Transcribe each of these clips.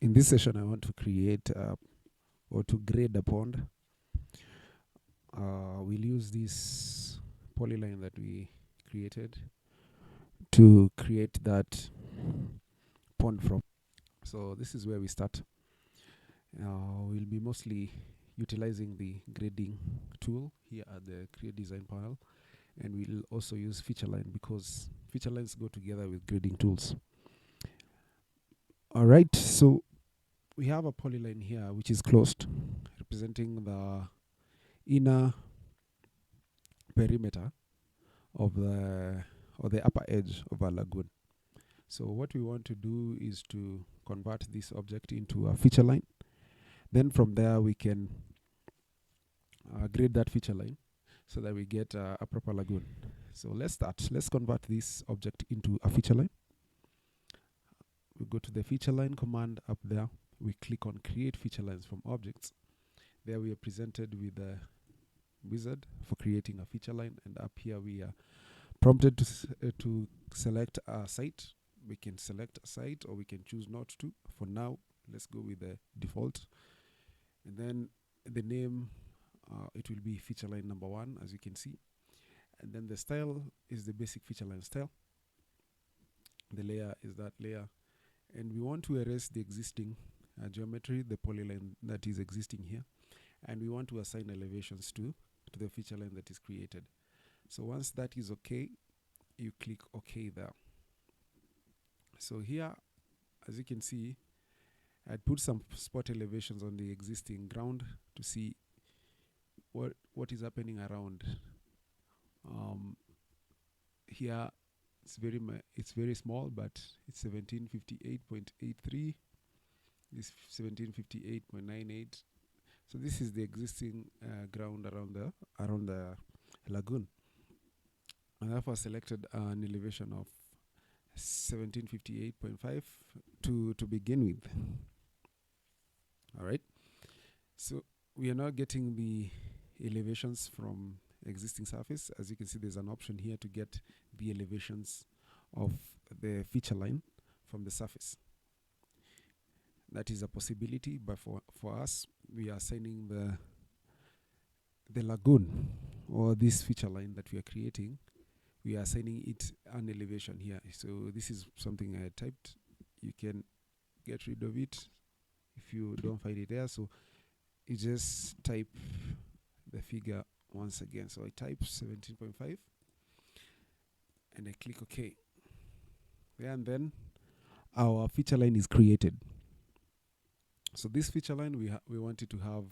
In this session, I want to create or to grade a pond. We'll use this polyline that we created to create that pond from. So this is where we start. We'll be mostly utilizing the grading tool here at the Create Design panel, and we'll also use feature line because feature lines go together with grading tools. All right, so we have a polyline here which is closed, representing the inner perimeter of the upper edge of our lagoon. So what we want to do is to convert this object into a feature line. Then from there we can grade that feature line so that we get a proper lagoon. So let's start. Let's convert this object into a feature line. We go to the feature line command up there. We click on create feature lines from objects. There we are presented with a wizard for creating a feature line, and up here we are prompted to select a site. We can select a site or we can choose not to. For now, let's go with the default. And then the name, it will be feature line number 1, as you can see. And then the style is the basic feature line style. The layer is that layer. And we want to erase the existing geometry, the polyline that is existing here. And we want to assign elevations to the feature line that is created. So once that is okay, you click OK there. So here, as you can see, I put some spot elevations on the existing ground to see what is happening around. Here, it's very small, but it's 1758.83. This 1758.98. So this is the existing ground around the lagoon. And therefore selected an elevation of 1758.5 to begin with. All right. So we are now getting the elevations from existing surface. As you can see, there's an option here to get the elevations of the feature line from the surface. That is a possibility, but for us, we are assigning the lagoon or this feature line that we are creating. We are assigning it an elevation here. So this is something I typed. You can get rid of it if you don't find it there. So you just type the figure once again. So I type 17.5 and I click OK. And then our feature line is created. So this feature line, we wanted to have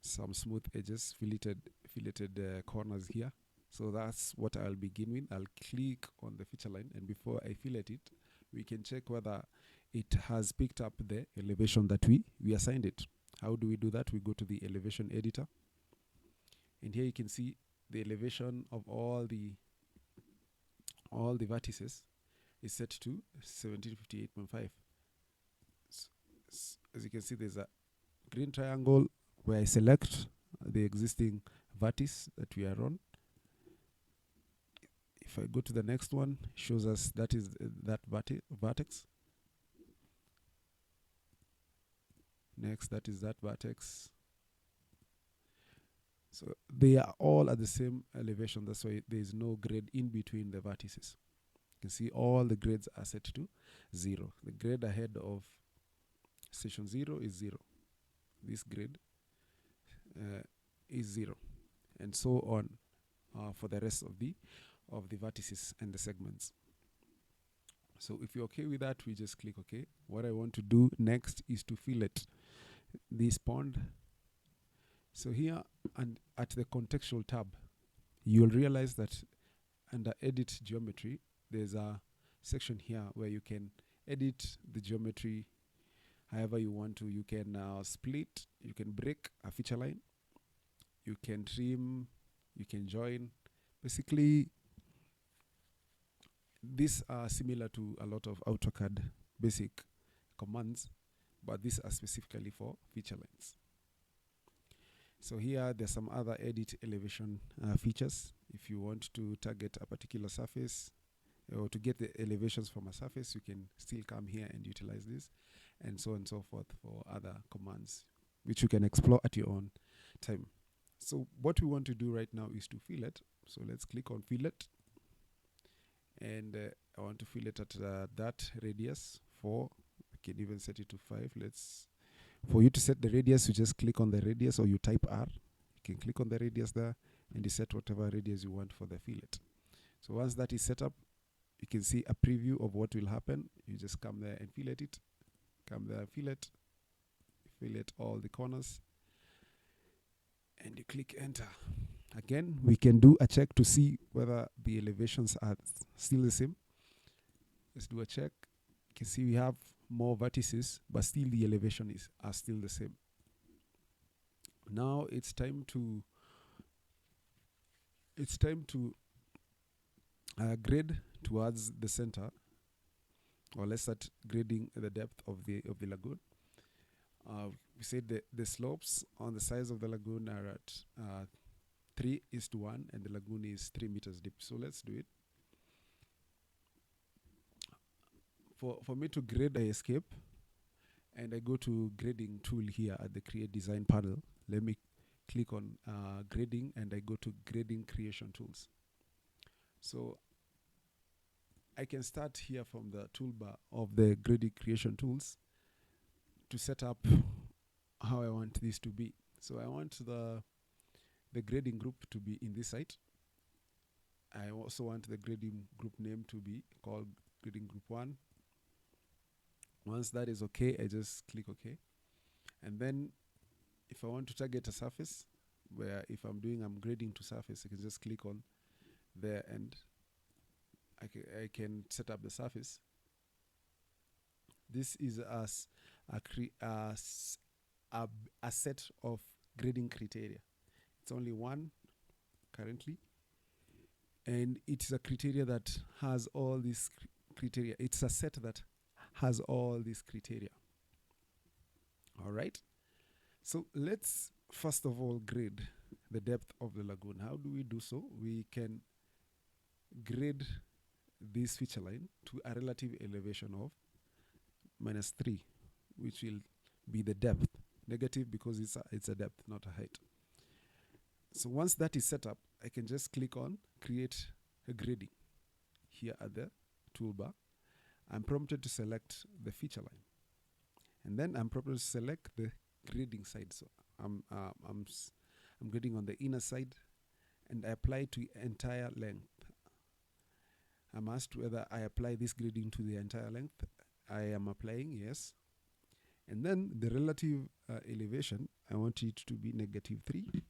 some smooth edges, filleted corners here. So that's what I'll begin with. I'll click on the feature line, and before I fillet it, we can check whether it has picked up the elevation that we assigned it. How do we do that? We go to the elevation editor, and here you can see the elevation of all the vertices is set to 1758.5. As you can see, there's a green triangle where I select the existing vertex that we are on. If I go to the next one, it shows us that is that vertex. Next, that is that vertex. So they are all at the same elevation. That's why there is no grade in between the vertices. You can see all the grades are set to 0. The grade ahead of station 0 is 0. This grade is 0, and so on for the rest of the vertices and the segments. So if you're okay with that, we just click OK. What I want to do next is to fillet this pond. So here and at the contextual tab, you'll realize that under edit geometry, there's a section here where you can edit the geometry however you want to. You can split, you can break a feature line, you can trim, you can join. Basically, these are similar to a lot of AutoCAD basic commands, but these are specifically for feature lines. So here there's some other edit elevation features. If you want to target a particular surface or to get the elevations from a surface, you can still come here and utilize this. and so on and so forth for other commands, which you can explore at your own time. So what we want to do right now is to fillet. So let's click on fillet, and I want to fillet at that radius 4. We can even set it to 5. For you to set the radius, you just click on the radius, or you type R. You can click on the radius there, and you set whatever radius you want for the fillet. So once that is set up, you can see a preview of what will happen. You just come there and fillet it. Come there, fillet all the corners, and you click enter. Again, we can do a check to see whether the elevations are still the same. Let's do a check. You can see we have more vertices, but still the elevation are still the same. Now it's time to grade towards the center, or let's start grading the depth of the lagoon. We said the slopes on the sides of the lagoon are at 3:1, and the lagoon is 3 meters deep. So let's do it. For me to grade, I escape, and I go to grading tool here at the create design panel. Let me click on grading, and I go to grading creation tools. So I can start here from the toolbar of the grading creation tools to set up how I want this to be. So I want the grading group to be in this site. I also want the grading group name to be called grading group 1. Once that is okay, I just click OK. And then if I want to target a surface, where if I'm grading to surface, I can just click on there, and I can set up the surface. This is a set of grading criteria. It's only one currently, and it's a criteria that has all these criteria. It's a set that has all these criteria. All right. So let's first of all grade the depth of the lagoon. How do we do so? We can grade this feature line to a relative elevation of -3, which will be the depth. Negative because it's a depth, not a height. So once that is set up, I can just click on create a grading here at the toolbar. I'm prompted to select the feature line, and then I'm prompted to select the grading side. So I'm grading on the inner side, and I apply to entire length. I'm asked whether I apply this grading to the entire length. I am applying, yes. And then the relative elevation, I want it to be -3.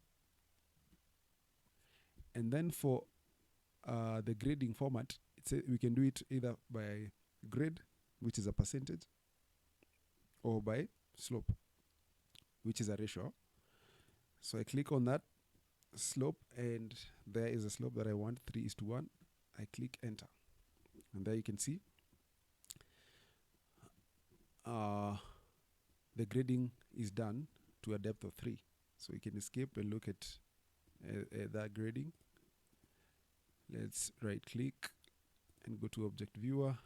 And then for the grading format, we can do it either by grade, which is a percentage, or by slope, which is a ratio. So I click on that slope, and there is a slope that I want, 3:1. I click enter, and there you can see the grading is done to a depth of 3. So you can escape and look at that grading. Let's right click and go to object viewer.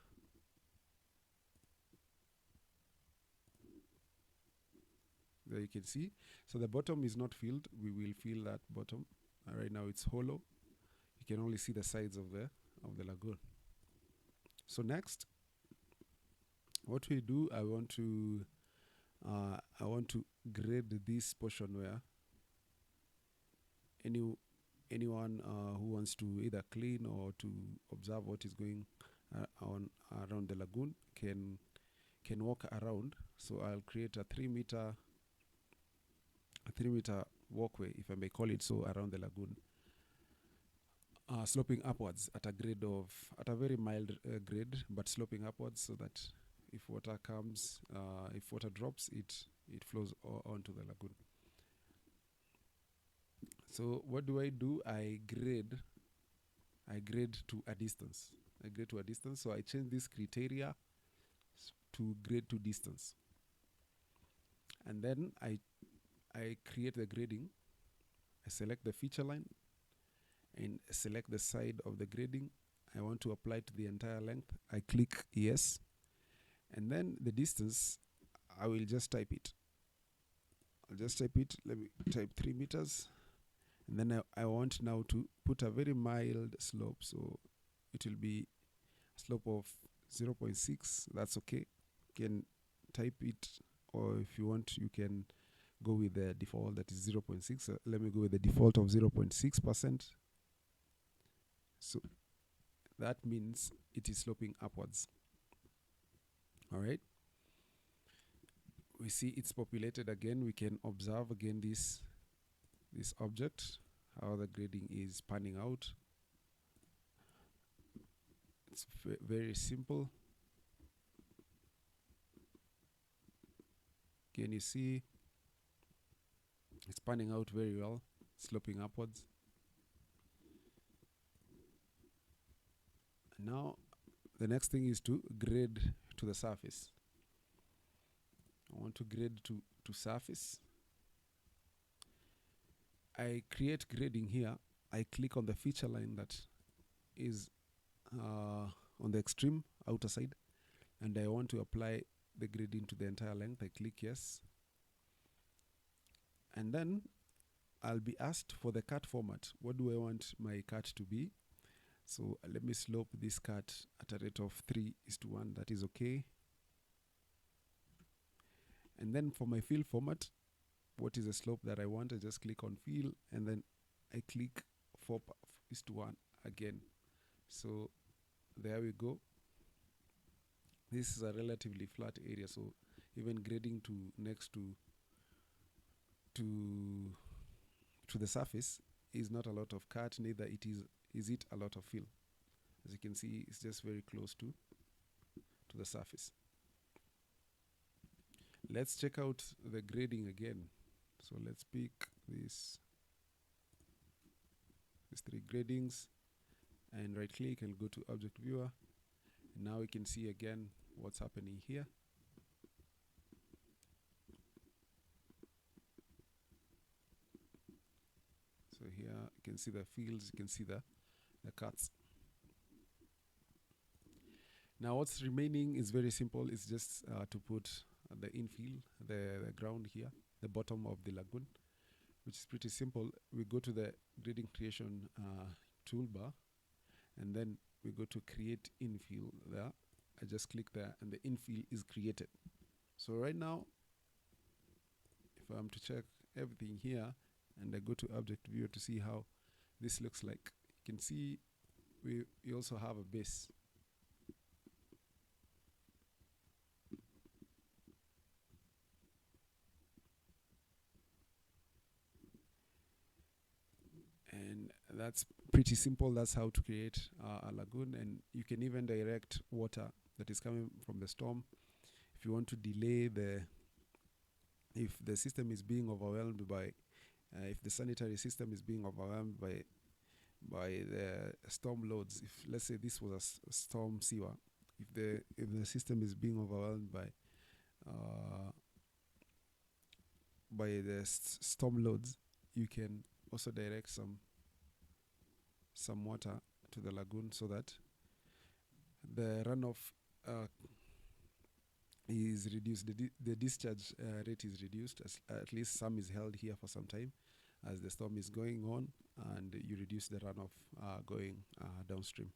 There you can see. So the bottom is not filled. We will fill that bottom. Right now it's hollow. You can only see the sides of the lagoon. So next, what we do, I want to grade this portion where anyone who wants to either clean or to observe what is going on around the lagoon can walk around. So I'll create a 3 meter walkway, if I may call it so, around the lagoon, sloping upwards at a very mild grade, but sloping upwards, so that if water comes, if water drops, it flows onto the lagoon. So what do? I grade to a distance. So I change this criteria to grade to distance. And then I create the grading. I select the feature line and select the side of the grading. I want to apply to the entire length. I click yes. And then the distance, I will just type it. I'll just type it. Let me type 3 meters. And then I want now to put a very mild slope. So it will be a slope of 0.6. That's okay. You can type it, or if you want, you can go with the default that is 0.6. Let me go with the default of 0.6%. So that means it is sloping upwards. All right. We see it's populated again. We can observe again this object, how the grading is panning out. It's very simple. Can you see it's panning out very well, sloping upwards. And now the next thing is to grade to the surface. I want to grade to surface. I create grading here. I click on the feature line that is on the extreme outer side, and I want to apply the grading to the entire length. I click yes. And then I'll be asked for the cut format. What do I want my cut to be? So let me slope this cut at a rate of 3:1. That is okay. And then for my fill format, what is the slope that I want? I just click on fill, and then I click 4:1 again. So there we go. This is a relatively flat area, so even grading to next to the surface is not a lot of cut, neither is it a lot of fill. As you can see, it's just very close to the surface. Let's check out the grading again. So let's pick these 3 gradings and right click and go to object viewer. And now we can see again what's happening here. So here you can see the fields, you can see the cuts. Now what's remaining is very simple. It's just to put the infill, the ground here, the bottom of the lagoon, which is pretty simple. We go to the grading creation toolbar, and then we go to create infill there. I just click there, and the infill is created. So right now, if I'm to check everything here, and I go to object viewer to see how this looks like, you can see we also have a base. And that's pretty simple. That's how to create a lagoon. And you can even direct water that is coming from the storm. If you want to delay if the system is being overwhelmed by, if the sanitary system is being overwhelmed by the storm loads, if let's say this was a storm sewer, if the system is being overwhelmed by the storm loads, you can also direct some water to the lagoon so that the runoff is reduced. The discharge rate is reduced. At least some is held here for some time as the storm is going on, and you reduce the runoff going downstream.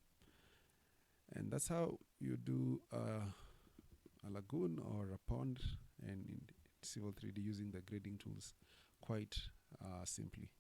And that's how you do a lagoon or a pond, and in Civil 3D using the grading tools quite simply.